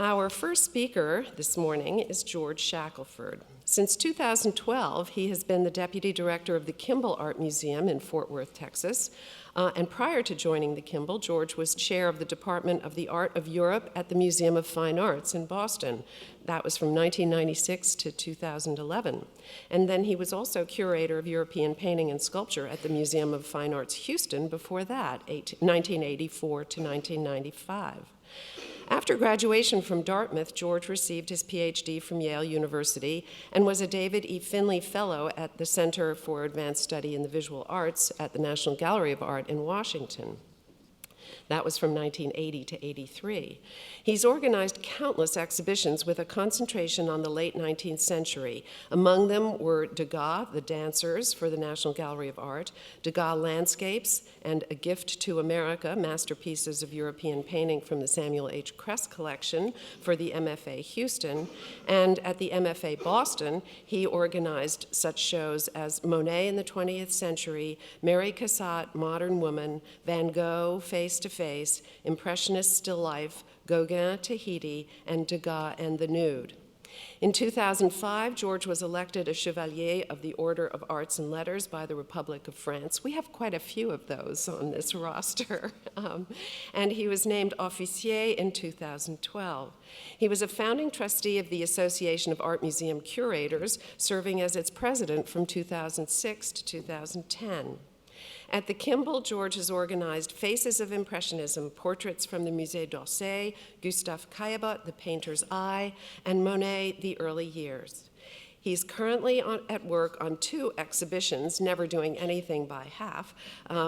Our first speaker this morning is George Shackelford. Since 2012, he has been the Deputy Director of the Kimbell Art Museum in Fort Worth, Texas. And prior to joining the Kimbell, George was chair of the Department of the Art of Europe at the Museum of Fine Arts in Boston. That was from 1996 to 2011. And then he was also curator of European painting and sculpture at the Museum of Fine Arts Houston before that, 1984 to 1995. After graduation from Dartmouth, George received his PhD from Yale University and was a David E. Finley Fellow at the Center for Advanced Study in the Visual Arts at the National Gallery of Art in Washington. That was from 1980 to 83. He's organized countless exhibitions with a concentration on the late 19th century. Among them were Degas, The Dancers for the National Gallery of Art, Degas Landscapes, and A Gift to America, Masterpieces of European Painting from the Samuel H. Kress Collection for the MFA Houston. And at the MFA Boston, he organized such shows as Monet in the 20th Century, Mary Cassatt, Modern Woman, Van Gogh, Face to Face, Impressionist Still Life, Gauguin, Tahiti, and Degas and the Nude. In 2005, George was elected a Chevalier of the Order of Arts and Letters by the Republic of France. We have quite a few of those on this roster. And he was named Officier in 2012. He was a founding trustee of the Association of Art Museum Curators, serving as its president from 2006 to 2010. At the Kimbell, George has organized Faces of Impressionism, portraits from the Musée d'Orsay, Gustave Caillebotte, The Painter's Eye, and Monet, The Early Years. He's currently at work on 2 exhibitions, never doing anything by half,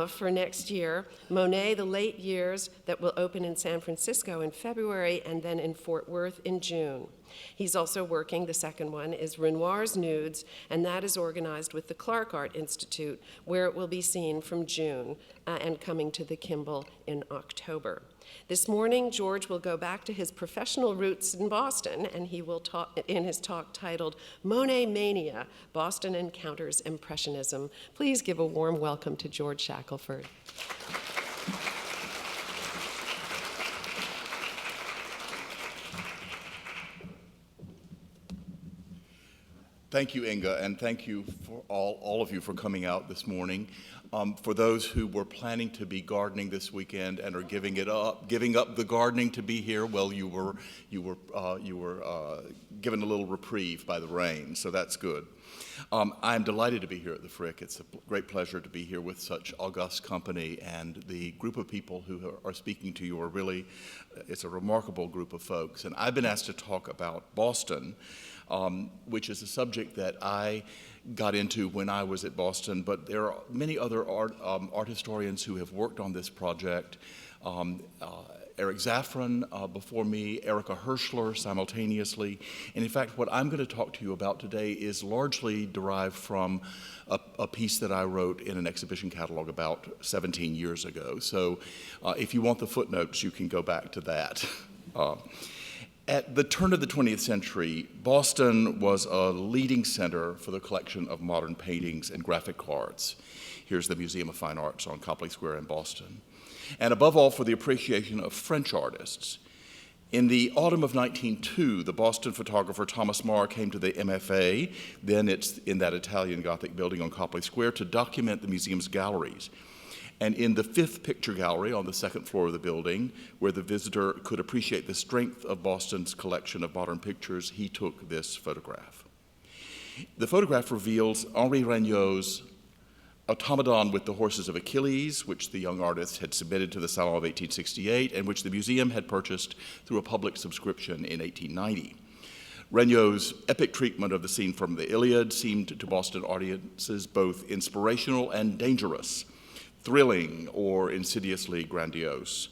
for next year. Monet, The Late Years, that will open in San Francisco in February and then in Fort Worth in June. He's also working, the second one is Renoir's Nudes, and that is organized with the Clark Art Institute, where it will be seen from June and coming to the Kimbell in October. This morning, George will go back to his professional roots in Boston, and he will talk in his talk titled Monet-Mania, Boston Encounters Impressionism. Please give a warm welcome to George Shackelford. Thank you, Inga, and thank you for all of you for coming out this morning. For those who were planning to be gardening this weekend and are giving up the gardening to be here, well, you were given a little reprieve by the rain, so that's good. I'm delighted to be here at the Frick. It's a great pleasure to be here with such august company, and the group of people who are speaking to you are really, it's a remarkable group of folks. And I've been asked to talk about Boston, which is a subject that I got into when I was at Boston, but there are many other art historians who have worked on this project. Eric Zaffron before me, Erica Hirschler simultaneously. And in fact, what I'm going to talk to you about today is largely derived from a piece that I wrote in an exhibition catalog about 17 years ago. So if you want the footnotes, you can go back to that. At the turn of the 20th century, Boston was a leading center for the collection of modern paintings and graphic arts. Here's the Museum of Fine Arts on Copley Square in Boston. And above all, for the appreciation of French artists. In the autumn of 1902, the Boston photographer Thomas Marr came to the MFA, then it's in that Italian Gothic building on Copley Square, to document the museum's galleries. And in the 5th picture gallery on the 2nd floor of the building, where the visitor could appreciate the strength of Boston's collection of modern pictures, he took this photograph. The photograph reveals Henri Regnault's Automaton with the Horses of Achilles, which the young artist had submitted to the Salon of 1868, and which the museum had purchased through a public subscription in 1890. Regnault's epic treatment of the scene from the Iliad seemed to Boston audiences both inspirational and dangerous, thrilling or insidiously grandiose.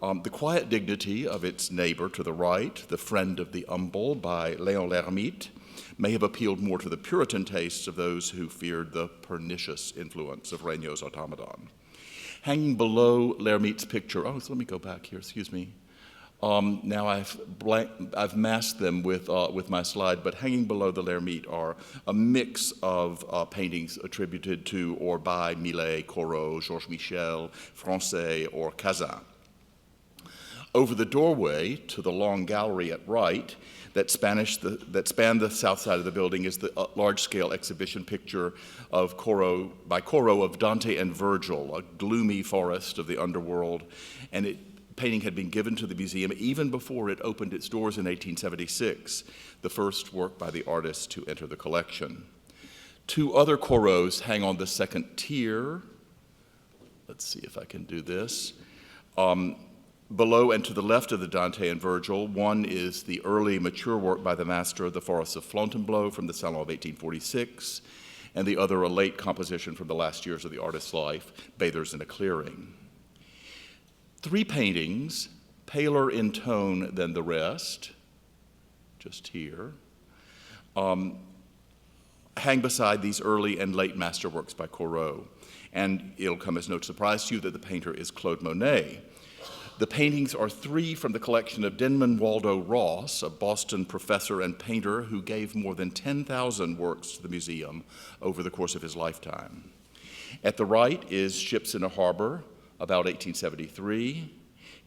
The quiet dignity of its neighbor to the right, The Friend of the Humble by Léon L'Hermite, may have appealed more to the Puritan tastes of those who feared the pernicious influence of Regnault's Automaton. Hanging below L'Hermite's picture, so let me go back here, excuse me. Now I've masked them with my slide, but hanging below the L'Hermite are a mix of paintings attributed to or by Millet, Corot, Georges Michel, Francais, or Cazin. Over the doorway to the long gallery at right that spanned the south side of the building is the large-scale exhibition picture by Corot of Dante and Virgil, a gloomy forest of the underworld, and painting had been given to the museum even before it opened its doors in 1876, the first work by the artist to enter the collection. Two other Corots hang on the second tier. Let's see if I can do this. Below and to the left of the Dante and Virgil, one is the early mature work by the master of the Forests of Fontainebleau from the Salon of 1846, and the other a late composition from the last years of the artist's life, Bathers in a Clearing. Three paintings, paler in tone than the rest, just here, hang beside these early and late masterworks by Corot. And it'll come as no surprise to you that the painter is Claude Monet. The paintings are three from the collection of Denman Waldo Ross, a Boston professor and painter who gave more than 10,000 works to the museum over the course of his lifetime. At the right is Ships in a Harbor, about 1873.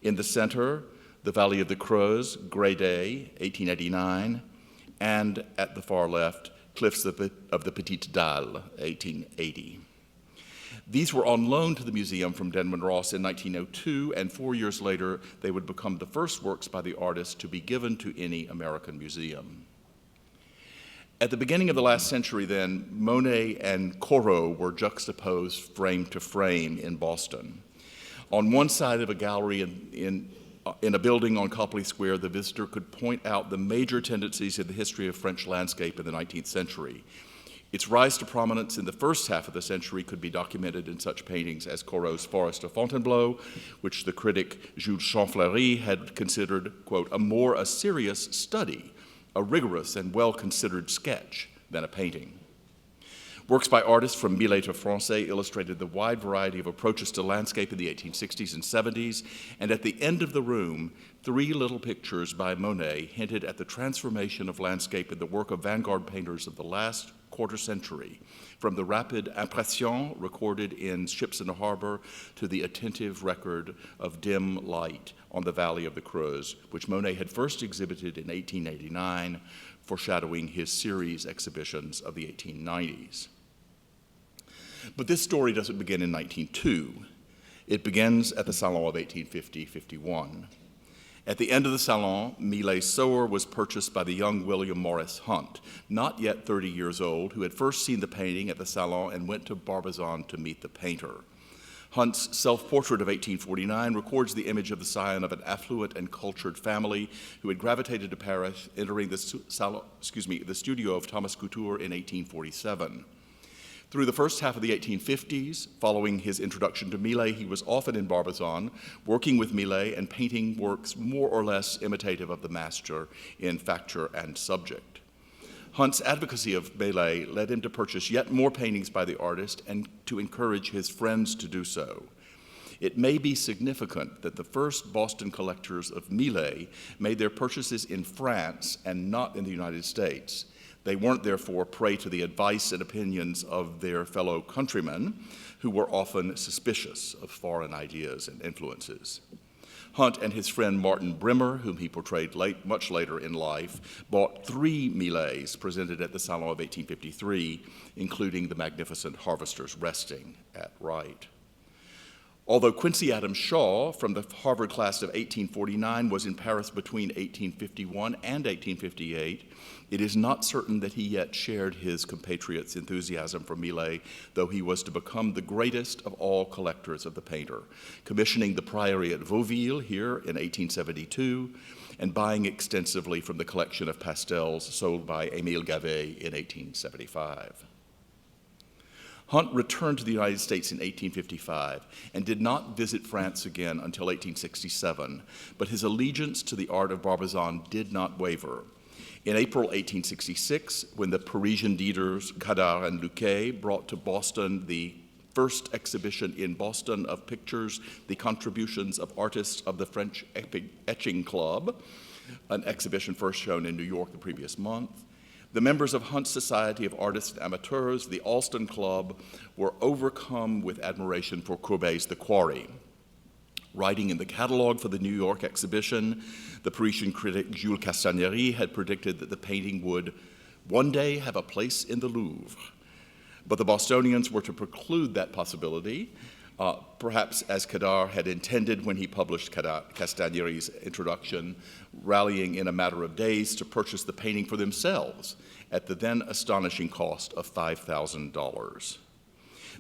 In the center, The Valley of the Creuse, Gray Day, 1889. And at the far left, Cliffs of the Petite Dalle, 1880. These were on loan to the museum from Denman Ross in 1902, and 4 years later, they would become the first works by the artist to be given to any American museum. At the beginning of the last century, then, Monet and Corot were juxtaposed frame to frame in Boston. On one side of a gallery in a building on Copley Square, the visitor could point out the major tendencies in the history of French landscape in the 19th century. Its rise to prominence in the first half of the century could be documented in such paintings as Corot's Forest of Fontainebleau, which the critic Jules Champfleury had considered, quote, a serious study, a rigorous and well-considered sketch than a painting. Works by artists from Millet to Francais illustrated the wide variety of approaches to landscape in the 1860s and 70s, and at the end of the room, three little pictures by Monet hinted at the transformation of landscape in the work of Avant-Garde painters of the last quarter century, from the rapid impression recorded in Ships in a Harbor to the attentive record of dim light on the Valley of the Creuse, which Monet had first exhibited in 1889, foreshadowing his series exhibitions of the 1890s. But this story doesn't begin in 1902. It begins at the Salon of 1850-51. At the end of the Salon, Millet's Sower was purchased by the young William Morris Hunt, not yet 30 years old, who had first seen the painting at the Salon and went to Barbizon to meet the painter. Hunt's self-portrait of 1849 records the image of the scion of an affluent and cultured family who had gravitated to Paris, entering the studio of Thomas Couture in 1847. Through the first half of the 1850s, following his introduction to Millet, he was often in Barbizon, working with Millet and painting works more or less imitative of the master in facture and subject. Hunt's advocacy of Millet led him to purchase yet more paintings by the artist and to encourage his friends to do so. It may be significant that the first Boston collectors of Millet made their purchases in France and not in the United States. They weren't, therefore, prey to the advice and opinions of their fellow countrymen, who were often suspicious of foreign ideas and influences. Hunt and his friend Martin Brimmer, whom he portrayed much later in life, bought 3 Millets presented at the Salon of 1853, including the magnificent Harvester's Resting at right. Although Quincy Adams Shaw, from the Harvard class of 1849, was in Paris between 1851 and 1858, it is not certain that he yet shared his compatriots' enthusiasm for Millet, though he was to become the greatest of all collectors of the painter, commissioning the Priory at Vauville here in 1872, and buying extensively from the collection of pastels sold by Émile Gavet in 1875. Hunt returned to the United States in 1855 and did not visit France again until 1867, but his allegiance to the art of Barbizon did not waver. In April 1866, when the Parisian leaders Cadar and Luquet brought to Boston the first exhibition in Boston of pictures, the contributions of artists of the French Etching Club, an exhibition first shown in New York the previous month, the members of Hunt's Society of Artists and Amateurs, the Alston Club, were overcome with admiration for Courbet's The Quarry. Writing in the catalog for the New York exhibition, the Parisian critic Jules Castagneri had predicted that the painting would one day have a place in the Louvre. But the Bostonians were to preclude that possibility, perhaps as Cadar had intended when he published Castagneri's introduction, rallying in a matter of days to purchase the painting for themselves at the then astonishing cost of $5,000.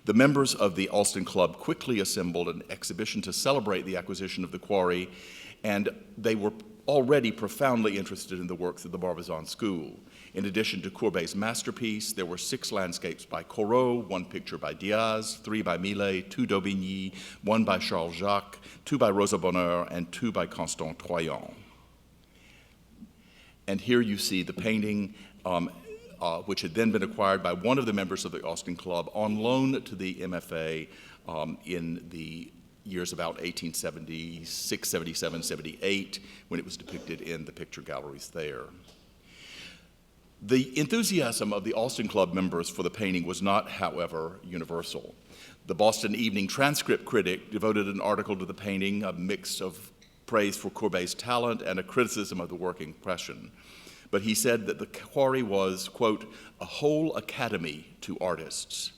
The members of the Alston Club quickly assembled an exhibition to celebrate the acquisition of the quarry, and they were already profoundly interested in the works of the Barbizon School. In addition to Courbet's masterpiece, there were 6 landscapes by Corot, 1 picture by Diaz, 3 by Millet, 2 d'Aubigny, 1 by Charles Jacques, 2 by Rosa Bonheur, and 2 by Constant Troyon. And here you see the painting, which had then been acquired by one of the members of the Alston Club on loan to the MFA in the years about 1876, 77, 78, when it was depicted in the picture galleries there. The enthusiasm of the Alston Club members for the painting was not, however, universal. The Boston Evening Transcript critic devoted an article to the painting, a mix of praise for Courbet's talent and a criticism of the working impression. But he said that the quarry was, quote, a whole academy to artists.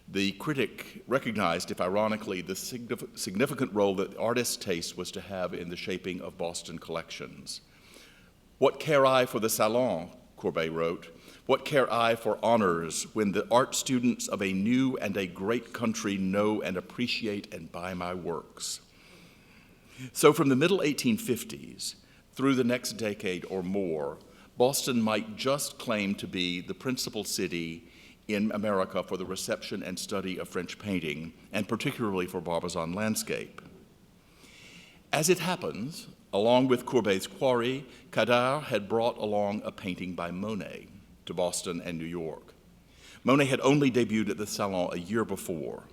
The critic recognized, if ironically, the significant role that artist taste was to have in the shaping of Boston collections. What care I for the salon, Courbet wrote, what care I for honors when the art students of a new and a great country know and appreciate and buy my works? So from the middle 1850s through the next decade or more, Boston might just claim to be the principal city in America for the reception and study of French painting, and particularly for Barbizon landscape. As it happens, along with Courbet's quarry, Cadar had brought along a painting by Monet to Boston and New York. Monet had only debuted at the Salon a year before.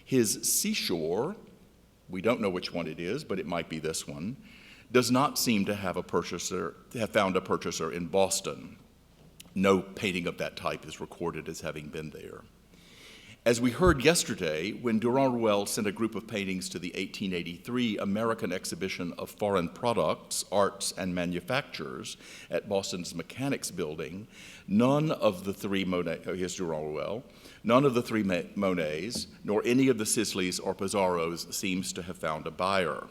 His Seashore, we don't know which one it is, but it might be this one, does not seem to have found a purchaser in Boston. No painting of that type is recorded as having been there. As we heard yesterday, when Durand-Ruel sent a group of paintings to the 1883 American Exhibition of Foreign Products, Arts, and Manufactures at Boston's Mechanics Building, none of the 3 here's Durand-Ruel, none of the 3 Monets, nor any of the Sisleys or Pizarros seems to have found a buyer.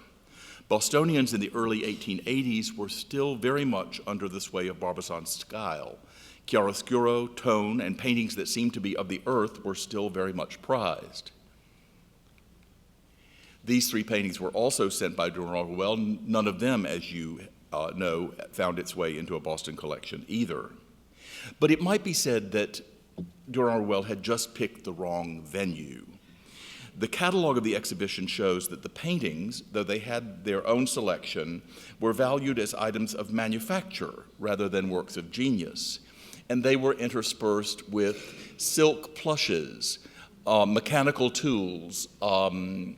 Bostonians in the early 1880s were still very much under the sway of Barbizon's style. Chiaroscuro, tone, and paintings that seemed to be of the earth were still very much prized. These 3 paintings were also sent by Durand-Ruel. None of them, as you know, found its way into a Boston collection either. But it might be said that Durand-Ruel had just picked the wrong venue. The catalog of the exhibition shows that the paintings, though they had their own selection, were valued as items of manufacture rather than works of genius. And they were interspersed with silk plushes, mechanical tools, inflatable,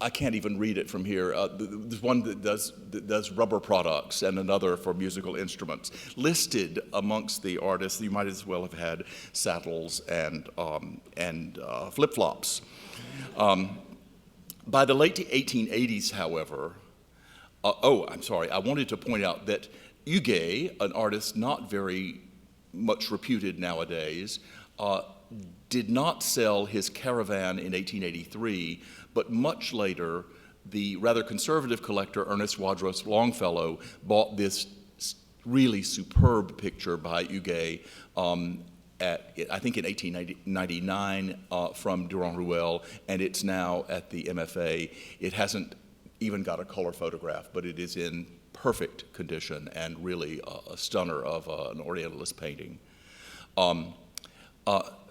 I can't even read it from here, there's one that does rubber products and another for musical instruments. Listed amongst the artists, you might as well have had saddles and flip-flops. By the late 1880s, however, I wanted to point out that Huguet, an artist not very much reputed nowadays, did not sell his Caravan in 1883, but much later, the rather conservative collector Ernest Wadros Longfellow bought this really superb picture by Huguet I think in 1899 from Durand-Ruel, and it's now at the MFA. It hasn't even got a color photograph, but it is in perfect condition and really a stunner of an Orientalist painting.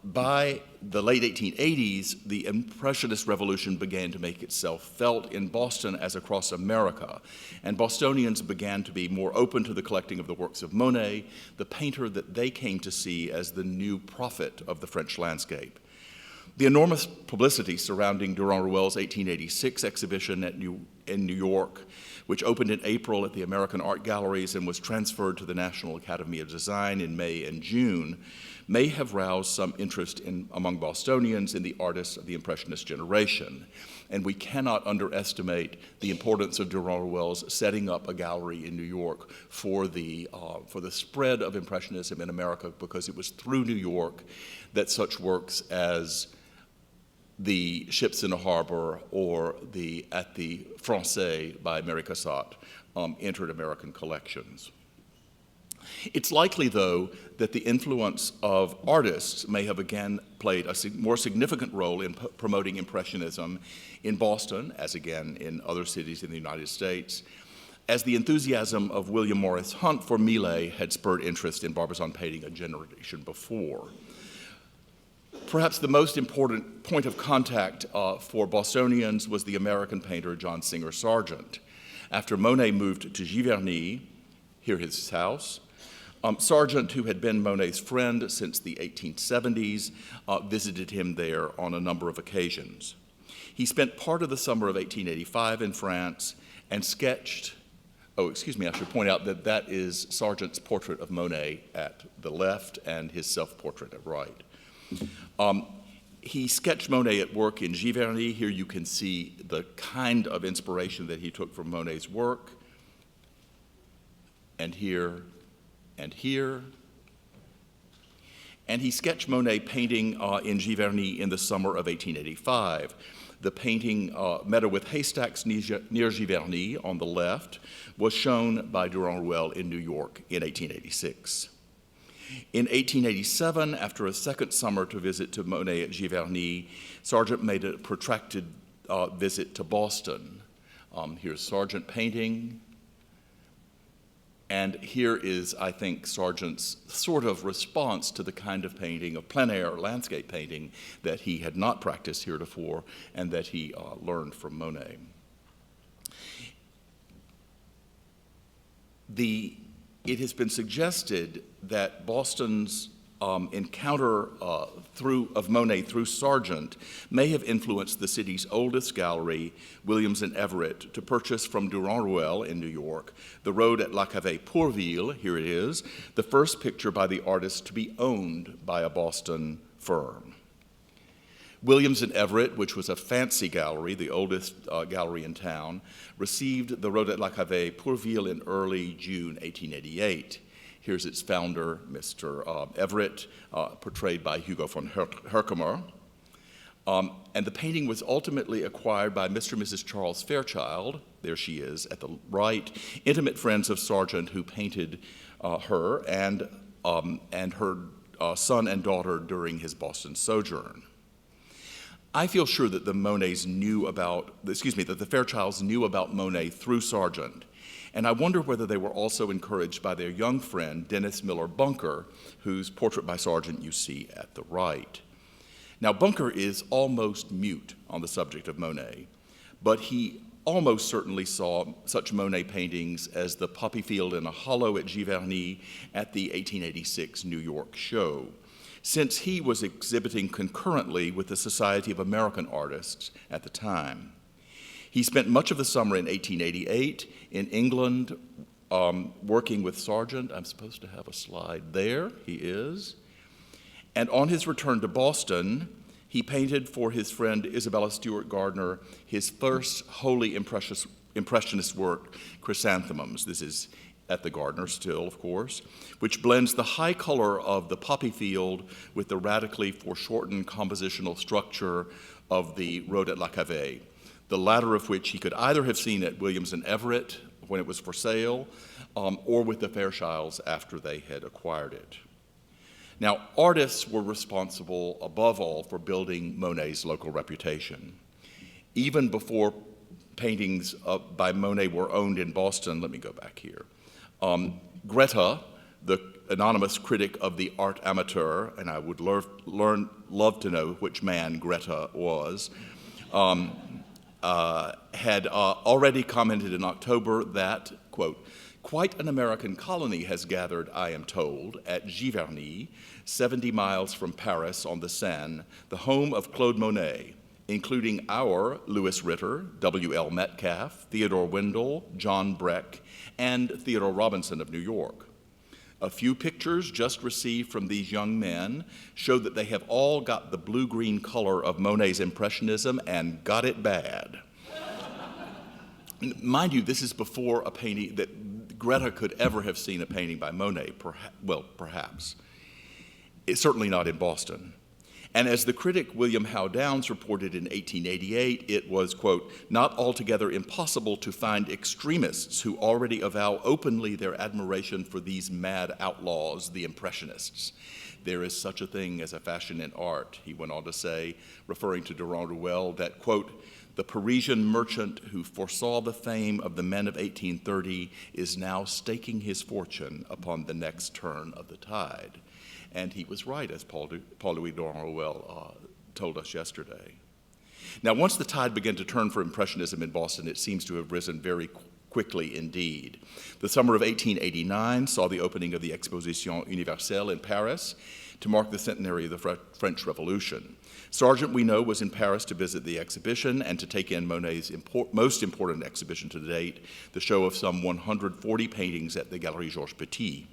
By the late 1880s, the Impressionist revolution began to make itself felt in Boston as across America, and Bostonians began to be more open to the collecting of the works of Monet, the painter that they came to see as the new prophet of the French landscape. The enormous publicity surrounding Durand-Ruel's 1886 exhibition in New York which opened in April at the American Art Galleries and was transferred to the National Academy of Design in May and June, may have roused some interest among Bostonians in the artists of the Impressionist generation. And we cannot underestimate the importance of Durand-Ruel's setting up a gallery in New York for the spread of Impressionism in America, because it was through New York that such works as the Ships in a Harbor or At the Francais by Mary Cassatt entered American collections. It's likely, though, that the influence of artists may have again played a more significant role in promoting Impressionism in Boston, as again in other cities in the United States, as the enthusiasm of William Morris Hunt for Millet had spurred interest in Barbizon painting a generation before. Perhaps the most important point of contact for Bostonians was the American painter John Singer Sargent. After Monet moved to Giverny, here his house, Sargent, who had been Monet's friend since the 1870s, visited him there on a number of occasions. He spent part of the summer of 1885 in France and sketched, I should point out that that is Sargent's portrait of Monet at the left and his self-portrait at right. He sketched Monet at work in Giverny. Here you can see the kind of inspiration that he took from Monet's work. And here, and here. And he sketched Monet painting in Giverny in the summer of 1885. The painting, Meadow with Haystacks near Giverny on the left, was shown by Durand-Ruel in New York in 1886. In 1887, after a second summer to visit to Monet at Giverny, Sargent made a protracted visit to Boston. Here's Sargent painting. And here is, I think, Sargent's sort of response to the kind of painting, of plein air landscape painting, that he had not practiced heretofore and that he learned from Monet. It has been suggested that Boston's encounter of Monet through Sargent may have influenced the city's oldest gallery, Williams and Everett, to purchase from Durand-Ruel in New York The Road at La Cave-Pourville, here it is, the first picture by the artist to be owned by a Boston firm. Williams and Everett, which was a fancy gallery, the oldest gallery in town, received The Road at La Cave-Pourville in early June 1888. Here's its founder, Mr. Everett, portrayed by Hugo von Herkomer. And the painting was ultimately acquired by Mr. and Mrs. Charles Fairchild, there she is at the right, intimate friends of Sargent, who painted her and her son and daughter during his Boston sojourn. I feel sure that the Fairchilds knew about Monet through Sargent, and I wonder whether they were also encouraged by their young friend, Dennis Miller Bunker, whose portrait by Sargent you see at the right. Now, Bunker is almost mute on the subject of Monet, but he almost certainly saw such Monet paintings as the poppy field in a hollow at Giverny at the 1886 New York show, since he was exhibiting concurrently with the Society of American Artists at the time. He spent much of the summer in 1888 in England working with Sargent. I'm supposed to have a slide there. He is. And on his return to Boston, he painted for his friend Isabella Stewart Gardner his first wholly impressionist work, Chrysanthemums. This is at the Gardner still, of course, which blends the high color of the poppy field with the radically foreshortened compositional structure of the Road at La Cave, the latter of which he could either have seen at Williams and Everett when it was for sale, or with the Fairchilds after they had acquired it. Now, artists were responsible, above all, for building Monet's local reputation. Even before paintings by Monet were owned in Boston, let me go back here. Greta, the anonymous critic of the Art Amateur, and I would love to know which man Greta was, had already commented in October that, quote, "Quite an American colony has gathered, I am told, at Giverny, 70 miles from Paris on the Seine, the home of Claude Monet, including our Louis Ritter, W.L. Metcalf, Theodore Wendell, John Breck, and Theodore Robinson of New York. A few pictures just received from these young men show that they have all got the blue-green color of Monet's Impressionism and got it bad. Mind you, this is before a painting that Greta could ever have seen a painting by Monet, perhaps. It's certainly not in Boston. And as the critic William Howe Downs reported in 1888, it was, quote, not altogether impossible to find extremists who already avow openly their admiration for these mad outlaws, the Impressionists. There is such a thing as a fashion in art, he went on to say, referring to Durand-Ruel, that, quote, the Parisian merchant who foresaw the fame of the men of 1830 is now staking his fortune upon the next turn of the tide. And he was right, as Paul-Louis Durand-Ruel told us yesterday. Now, once the tide began to turn for Impressionism in Boston, it seems to have risen very quickly indeed. The summer of 1889 saw the opening of the Exposition Universelle in Paris to mark the centenary of the French Revolution. Sargent, we know, was in Paris to visit the exhibition and to take in Monet's most important exhibition to date, the show of some 140 paintings at the Galerie Georges Petit.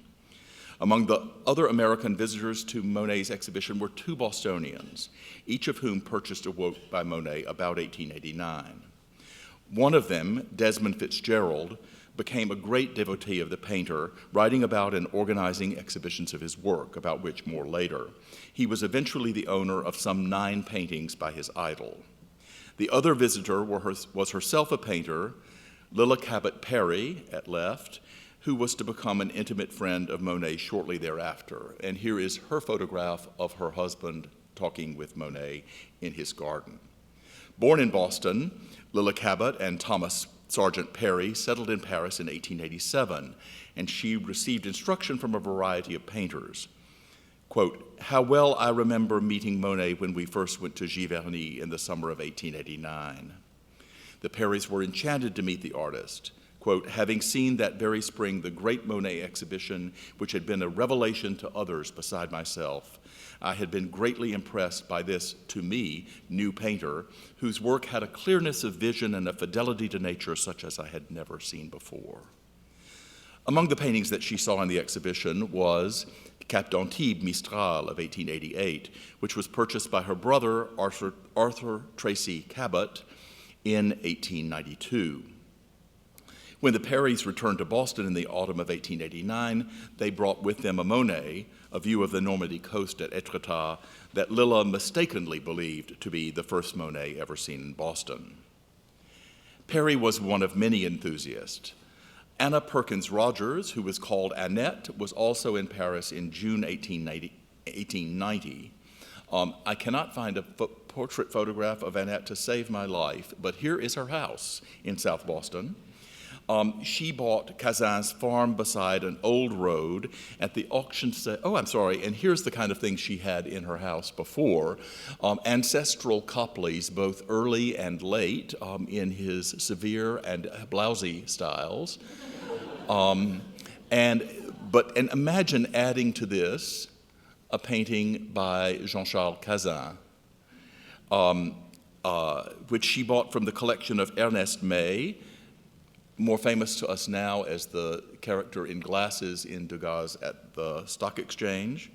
Among the other American visitors to Monet's exhibition were two Bostonians, each of whom purchased a work by Monet about 1889. One of them, Desmond Fitzgerald, became a great devotee of the painter, writing about and organizing exhibitions of his work, about which more later. He was eventually the owner of some 9 paintings by his idol. The other visitor was herself a painter, Lilla Cabot Perry, at left, who was to become an intimate friend of Monet shortly thereafter. And here is her photograph of her husband talking with Monet in his garden. Born in Boston, Lilla Cabot and Thomas Sargent Perry settled in Paris in 1887, and she received instruction from a variety of painters. Quote, how well I remember meeting Monet when we first went to Giverny in the summer of 1889. The Perrys were enchanted to meet the artist. Quote, having seen that very spring the great Monet exhibition, which had been a revelation to others beside myself, I had been greatly impressed by this, to me, new painter, whose work had a clearness of vision and a fidelity to nature such as I had never seen before. Among the paintings that she saw in the exhibition was Cap d'Antibes Mistral of 1888, which was purchased by her brother, Arthur Tracy Cabot, in 1892. When the Perrys returned to Boston in the autumn of 1889, they brought with them a Monet, a view of the Normandy coast at Étretat, that Lilla mistakenly believed to be the first Monet ever seen in Boston. Perry was one of many enthusiasts. Anna Perkins Rogers, who was called Annette, was also in Paris in June 1890. I cannot find a portrait photograph of Annette to save my life, but here is her house in South Boston. She bought Cazin's farm beside an old road at the auction and here's the kind of thing she had in her house before. Ancestral Copleys, both early and late, in his severe and blousy styles. And imagine adding to this a painting by Jean-Charles Cazin, which she bought from the collection of Ernest May, more famous to us now as the character in glasses in Degas at the Stock Exchange.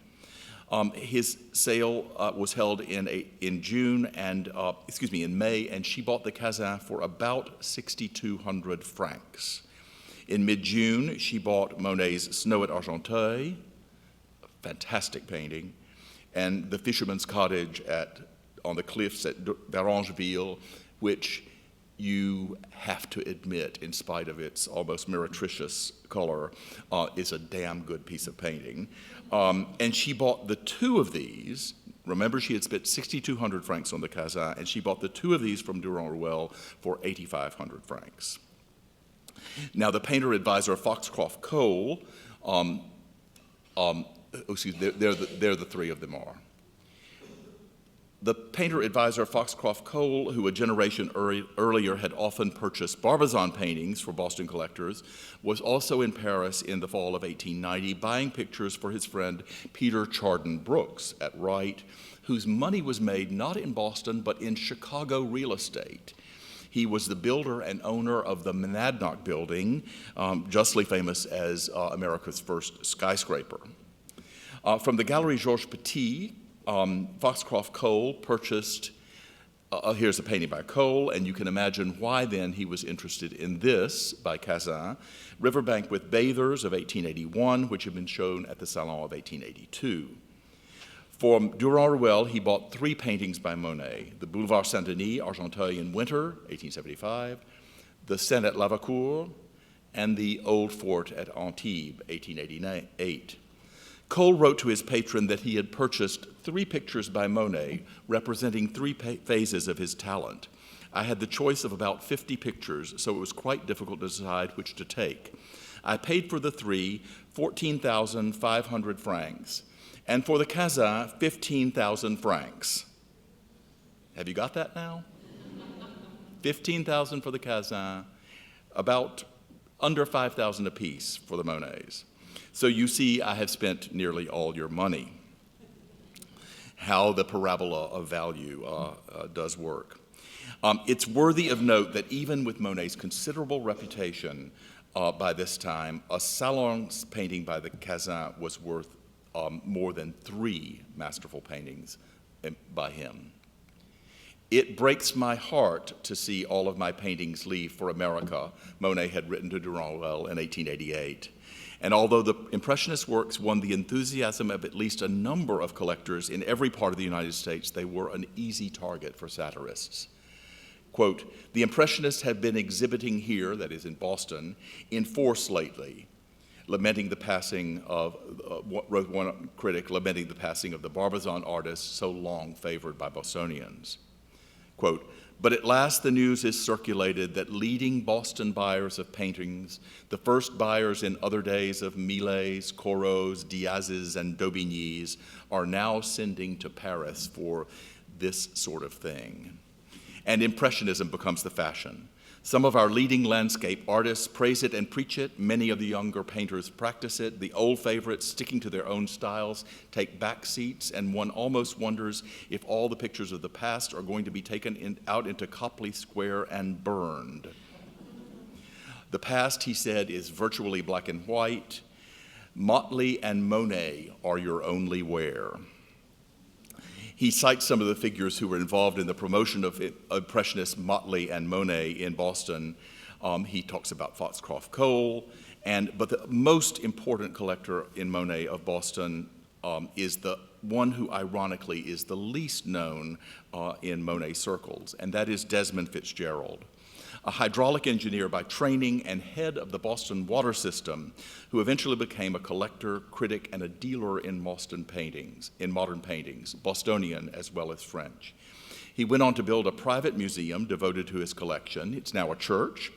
His sale was held in May, and she bought the Cazin for about 6,200 francs. In mid-June, she bought Monet's Snow at Argenteuil, a fantastic painting, and The Fisherman's Cottage on the cliffs at Varangeville, which you have to admit, in spite of its almost meretricious color, is a damn good piece of painting. And she bought the two of these. Remember, she had spent 6,200 francs on the Cazin, and she bought the two of these from Durand-Ruel for 8,500 francs. Now, the painter advisor Foxcroft Cole, there the three of them are. The painter advisor Foxcroft Cole, who a generation earlier had often purchased Barbizon paintings for Boston collectors, was also in Paris in the fall of 1890, buying pictures for his friend Peter Chardon Brooks at Wright, whose money was made not in Boston, but in Chicago real estate. He was the builder and owner of the Monadnock building, justly famous as America's first skyscraper. From the Galerie Georges Petit, Foxcroft Cole purchased, here's a painting by Cole, and you can imagine why then he was interested in this by Cazin, Riverbank with Bathers of 1881, which had been shown at the Salon of 1882. For Durand-Ruel, he bought 3 paintings by Monet, the Boulevard Saint-Denis, Argenteuil in Winter, 1875, the Seine at Lavacour, and the Old Fort at Antibes, 1888. Cole wrote to his patron that he had purchased 3 pictures by Monet representing 3 phases of his talent. I had the choice of about 50 pictures, so it was quite difficult to decide which to take. I paid for the 3 14,500 francs, and for the Cazin 15,000 francs. Have you got that now? 15,000 for the Cazin, about under 5,000 apiece for the Monets. So you see, I have spent nearly all your money. How the parabola of value does work. It's worthy of note that even with Monet's considerable reputation by this time, a Salon painting by the Cazin was worth more than 3 masterful paintings by him. It breaks my heart to see all of my paintings leave for America, Monet had written to Durand-Ruel in 1888. And although the Impressionist works won the enthusiasm of at least a number of collectors in every part of the United States, they were an easy target for satirists. Quote, the Impressionists have been exhibiting here, that is in Boston, in force lately, lamenting the passing of, wrote one critic, lamenting the passing of the Barbizon artists so long favored by Bostonians. Quote, but at last the news is circulated that leading Boston buyers of paintings, the first buyers in other days of Millets, Corrots, Diazes, and Daubignys, are now sending to Paris for this sort of thing. And Impressionism becomes the fashion. Some of our leading landscape artists praise it and preach it. Many of the younger painters practice it. The old favorites, sticking to their own styles, take back seats, and one almost wonders if all the pictures of the past are going to be taken out into Copley Square and burned. The past, he said, is virtually black and white. Motley and Monet are your only wear. He cites some of the figures who were involved in the promotion of Impressionists Motley and Monet in Boston. He talks about Foxcroft Cole, but the most important collector in Monet of Boston is the one who ironically is the least known in Monet circles, and that is Desmond Fitzgerald, a hydraulic engineer by training and head of the Boston water system, who eventually became a collector, critic, and a dealer in modern paintings, Bostonian as well as French. He went on to build a private museum devoted to his collection. It's now a church,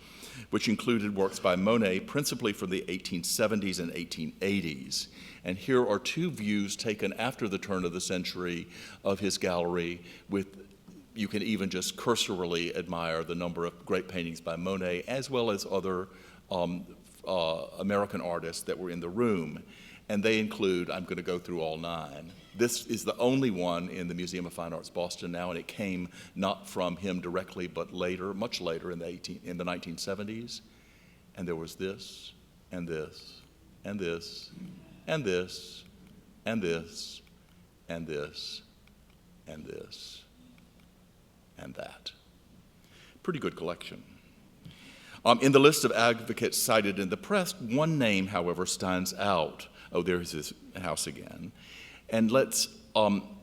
which included works by Monet principally from the 1870s and 1880s. And here are 2 views taken after the turn of the century of his gallery with you can even just cursorily admire the number of great paintings by Monet, as well as other American artists that were in the room. And they include, I'm going to go through all 9. This is the only one in the Museum of Fine Arts Boston now, and it came not from him directly, but later, much later in the 1970s. And there was this, and this, and this, and this, and this, and this, and this, and that. Pretty good collection. In the list of advocates cited in the press, one name, however, stands out. Oh, there's his house again. And let's then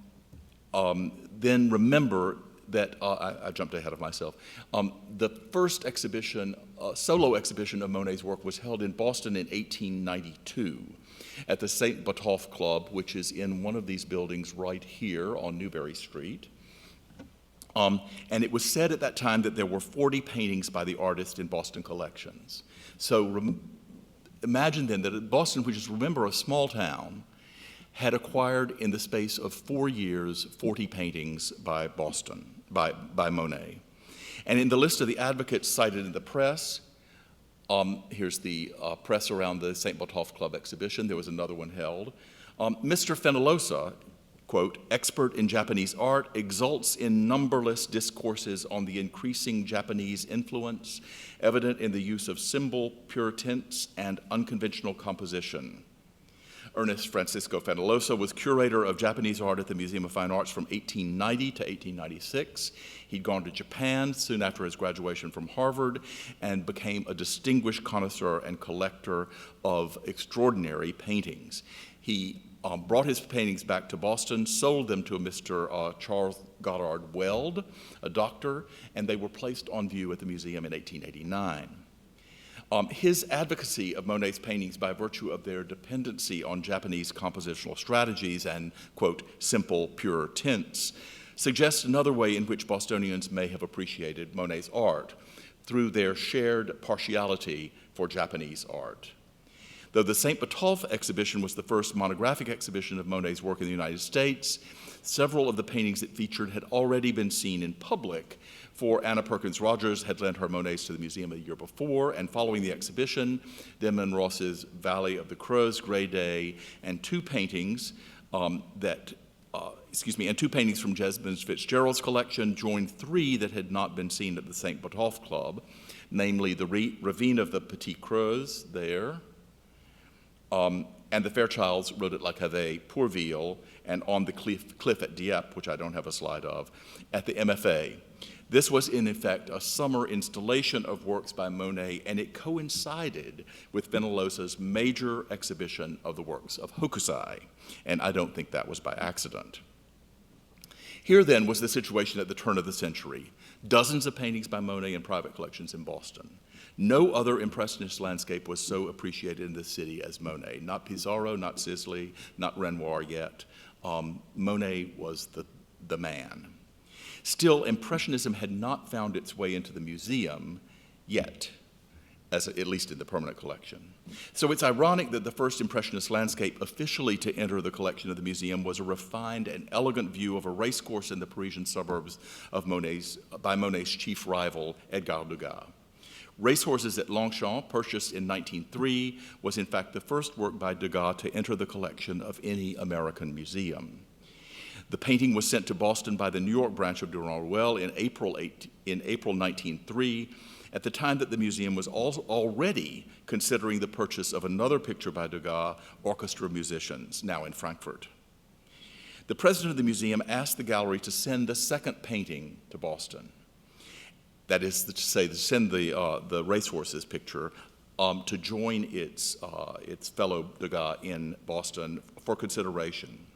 remember that, I jumped ahead of myself. The first exhibition, solo exhibition of Monet's work was held in Boston in 1892 at the St. Botolph Club, which is in one of these buildings right here on Newbury Street. And it was said at that time that there were 40 paintings by the artist in Boston collections. So imagine then that Boston, which is, remember, a small town, had acquired in the space of 4 years 40 paintings by Monet. And in the list of the advocates cited in the press, here's the press around the St. Botolph Club exhibition. There was another one held. Mr. Fenollosa, quote, expert in Japanese art, exults in numberless discourses on the increasing Japanese influence, evident in the use of simple, pure tints, and unconventional composition. Ernest Francisco Fenollosa was curator of Japanese art at the Museum of Fine Arts from 1890 to 1896. He'd gone to Japan soon after his graduation from Harvard and became a distinguished connoisseur and collector of extraordinary paintings. He brought his paintings back to Boston, sold them to a Mr. Charles Goddard Weld, a doctor, and they were placed on view at the museum in 1889. His advocacy of Monet's paintings by virtue of their dependency on Japanese compositional strategies and, quote, simple, pure tints, suggests another way in which Bostonians may have appreciated Monet's art, through their shared partiality for Japanese art. Though the St. Botolph exhibition was the first monographic exhibition of Monet's work in the United States, several of the paintings it featured had already been seen in public, for Anna Perkins Rogers had lent her Monets to the museum a year before, and following the exhibition, Denman Ross's Valley of the Crows, Gray Day, and two paintings from Desmond Fitzgerald's collection joined three that had not been seen at the St. Botolph Club, namely the Ravine of the Petit Creuse there, and the Fairchilds wrote it like Havre, Pourville, and on the cliff at Dieppe, which I don't have a slide of, at the MFA. This was, in effect, a summer installation of works by Monet, and it coincided with Fenollosa's major exhibition of the works of Hokusai, and I don't think that was by accident. Here, then, was the situation at the turn of the century. Dozens of paintings by Monet in private collections in Boston. No other Impressionist landscape was so appreciated in the city as Monet. Not Pissarro, not Sisley, not Renoir yet. Monet was the man. Still, Impressionism had not found its way into the museum yet, at least in the permanent collection. So it's ironic that the first Impressionist landscape officially to enter the collection of the museum was a refined and elegant view of a racecourse in the Parisian suburbs of by Monet's chief rival, Edgar Degas. Racehorses at Longchamp, purchased in 1903, was in fact the first work by Degas to enter the collection of any American museum. The painting was sent to Boston by the New York branch of Durand-Ruel in April 1903, at the time that the museum was already considering the purchase of another picture by Degas, Orchestra Musicians, now in Frankfurt. The president of the museum asked the gallery to send the second painting to Boston. That is to say, to send the racehorses picture to join its fellow Degas in Boston for consideration.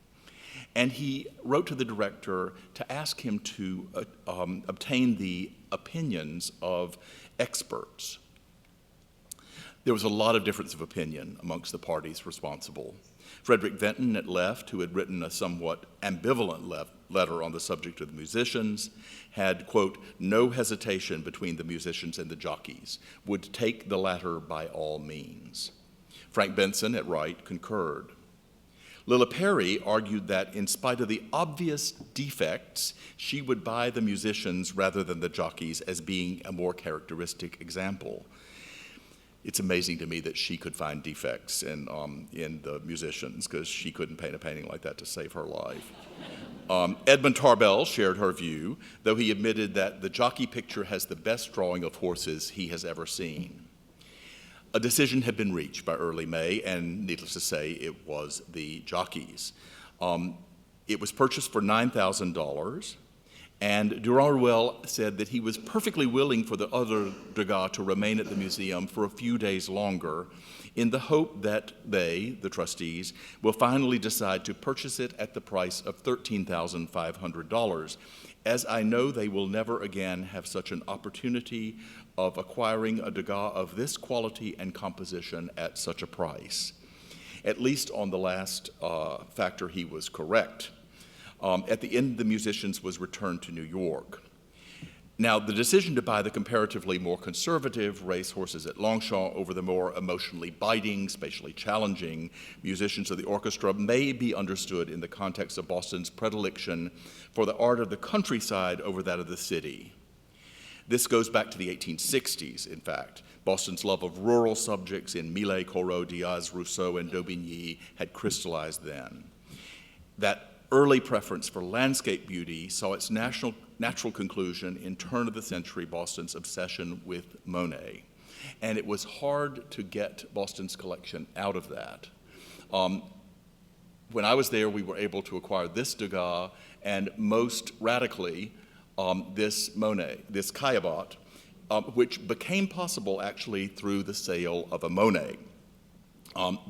And he wrote to the director to ask him to obtain the opinions of experts. There was a lot of difference of opinion amongst the parties responsible. Frederick Vinton at Left, who had written a somewhat ambivalent letter on the subject of the musicians, had, quote, no hesitation between the musicians and the jockeys, would take the latter by all means. Frank Benson at Right concurred. Lilla Perry argued that in spite of the obvious defects, she would buy the musicians rather than the jockeys as being a more characteristic example. It's amazing to me that she could find defects in the musicians, because she couldn't paint a painting like that to save her life. Edmund Tarbell shared her view, though he admitted that the jockey picture has the best drawing of horses he has ever seen. A decision had been reached by early May, and needless to say, it was the jockeys. It was purchased for $9,000, and Durand-Ruel said that he was perfectly willing for the other Degas to remain at the museum for a few days longer, in the hope that they, the trustees, will finally decide to purchase it at the price of $13,500, as I know they will never again have such an opportunity of acquiring a Degas of this quality and composition at such a price. At least on the last factor, he was correct. At the end, the musicians was returned to New York. Now, the decision to buy the comparatively more conservative race horses at Longchamp over the more emotionally biting, spatially challenging musicians of the orchestra may be understood in the context of Boston's predilection for the art of the countryside over that of the city. This goes back to the 1860s, in fact. Boston's love of rural subjects in Millet, Corot, Diaz, Rousseau, and Daubigny had crystallized then. That early preference for landscape beauty saw its natural conclusion in turn-of-the-century Boston's obsession with Monet. And it was hard to get Boston's collection out of that. When I was there, we were able to acquire this Degas, and most radically, this Monet, this Caillebotte, which became possible actually through the sale of a Monet.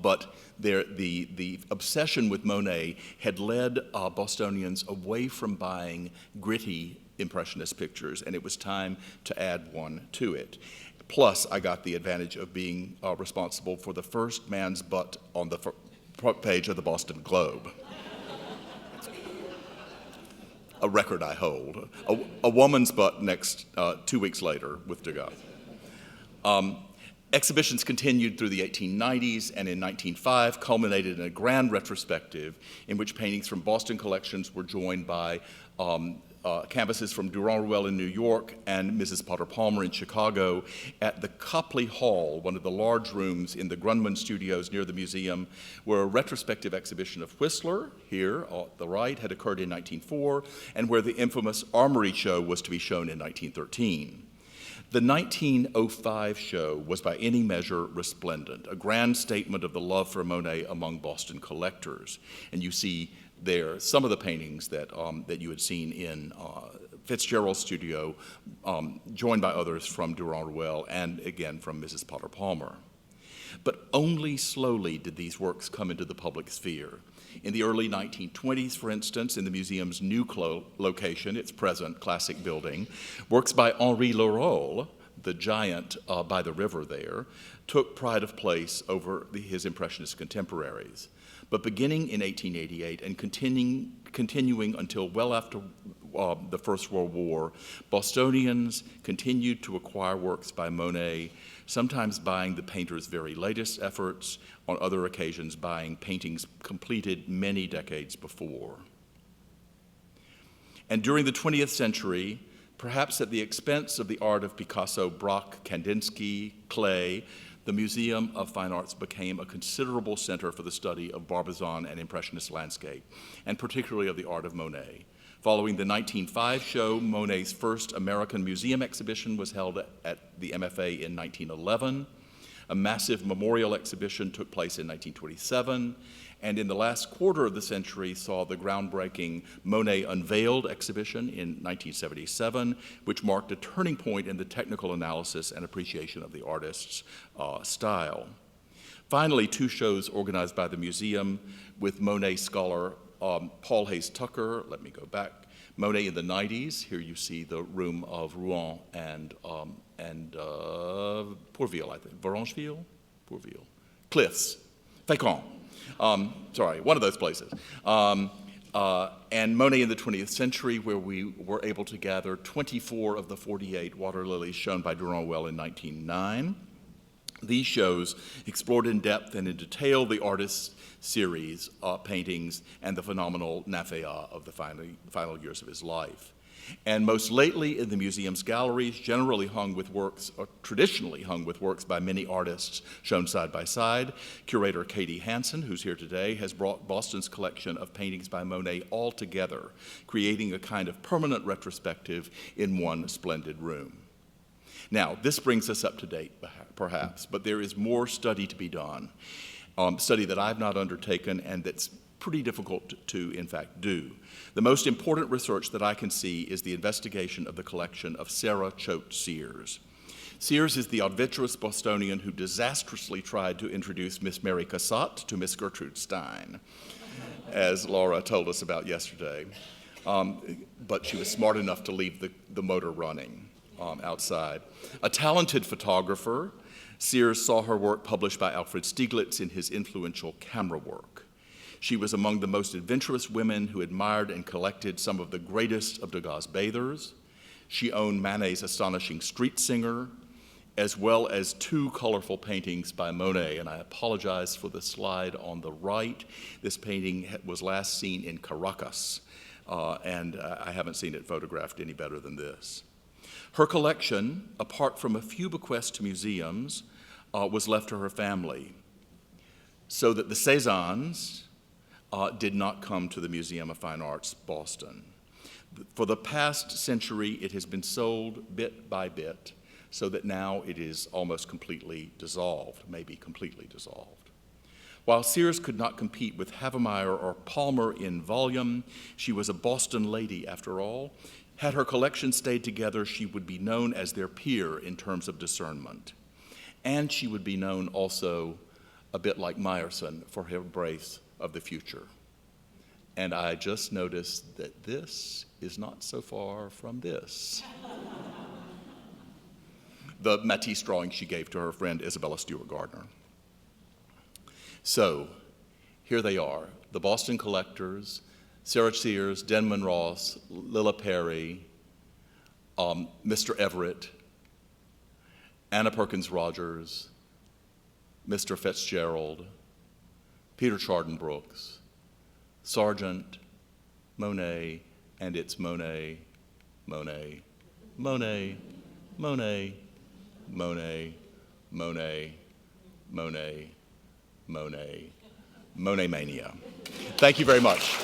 But the obsession with Monet had led Bostonians away from buying gritty Impressionist pictures, and it was time to add one to it. Plus, I got the advantage of being responsible for the first man's butt on the front page of the Boston Globe. A record I hold. A woman's butt next 2 weeks later with Degas. Exhibitions continued through the 1890s, and in 1905 culminated in a grand retrospective in which paintings from Boston collections were joined by canvases from Durand-Ruel in New York and Mrs. Potter Palmer in Chicago at the Copley Hall, one of the large rooms in the Grunman Studios near the museum, where a retrospective exhibition of Whistler, here on the right, had occurred in 1904, and where the infamous Armory Show was to be shown in 1913. The 1905 show was by any measure resplendent, a grand statement of the love for Monet among Boston collectors. And you see there some of the paintings that you had seen in Fitzgerald's studio, joined by others from Durand-Ruel and again from Mrs. Potter Palmer. But only slowly did these works come into the public sphere. In the early 1920s, for instance, in the museum's new location, its present classic building, works by Henri Leroux, the giant by the river there, took pride of place over his Impressionist contemporaries. But beginning in 1888 and continuing until well after the First World War, Bostonians continued to acquire works by Monet, sometimes buying the painter's very latest efforts, on other occasions buying paintings completed many decades before. And during the 20th century, perhaps at the expense of the art of Picasso, Braque, Kandinsky, Klee, the Museum of Fine Arts became a considerable center for the study of Barbizon and Impressionist landscape, and particularly of the art of Monet. Following the 1905 show, Monet's first American museum exhibition was held at the MFA in 1911. A massive memorial exhibition took place in 1927, and in the last quarter of the century saw the groundbreaking Monet Unveiled exhibition in 1977, which marked a turning point in the technical analysis and appreciation of the artist's style. Finally, two shows organized by the museum with Monet scholar Paul Hayes Tucker, let me go back, Monet in the 90s. Here you see the room of Rouen and Pourville, I think. Varangeville? Pourville. Cliffs. Fécamp. Sorry, one of those places. And Monet in the 20th century, where we were able to gather 24 of the 48 water lilies shown by Durand-Ruel in 1909. These shows explored in depth and in detail the artist's series, paintings, and the phenomenal nymphéas of the final years of his life. And most lately in the museum's galleries, generally hung with works, or traditionally hung with works by many artists shown side by side. Curator Katie Hansen, who's here today, has brought Boston's collection of paintings by Monet all together, creating a kind of permanent retrospective in one splendid room. Now, this brings us up to date, perhaps, but there is more study to be done, study that I've not undertaken and that's pretty difficult to, in fact, do. The most important research that I can see is the investigation of the collection of Sarah Choate Sears. Sears is the adventurous Bostonian who disastrously tried to introduce Miss Mary Cassatt to Miss Gertrude Stein, as Laura told us about yesterday. But she was smart enough to leave the motor running outside. A talented photographer, Sears saw her work published by Alfred Stieglitz in his influential Camera Work. She was among the most adventurous women who admired and collected some of the greatest of Degas' bathers. She owned Manet's astonishing Street Singer, as well as 2 colorful paintings by Monet. And I apologize for the slide on the right. This painting was last seen in Caracas, and I haven't seen it photographed any better than this. Her collection, apart from a few bequests to museums, was left to her family, so that the Cézannes did not come to the Museum of Fine Arts, Boston. For the past century, it has been sold bit by bit, so that now it is almost completely dissolved, maybe completely dissolved. While Sears could not compete with Havemeyer or Palmer in volume, she was a Boston lady after all. Had her collection stayed together, she would be known as their peer in terms of discernment. And she would be known also, a bit like Meyerson, for her embrace of the future. And I just noticed that this is not so far from this. The Matisse drawing she gave to her friend Isabella Stewart Gardner. So, here they are, the Boston collectors, Sarah Sears, Denman Ross, Lilla Perry, Mr. Everett, Anna Perkins Rogers, Mr. Fitzgerald, Peter Chardon Brooks, Sargent, Monet, and it's Monet, Monet, Monet, Monet, Monet, Monet, Monet, Monet, Monet-Mania. Thank you very much.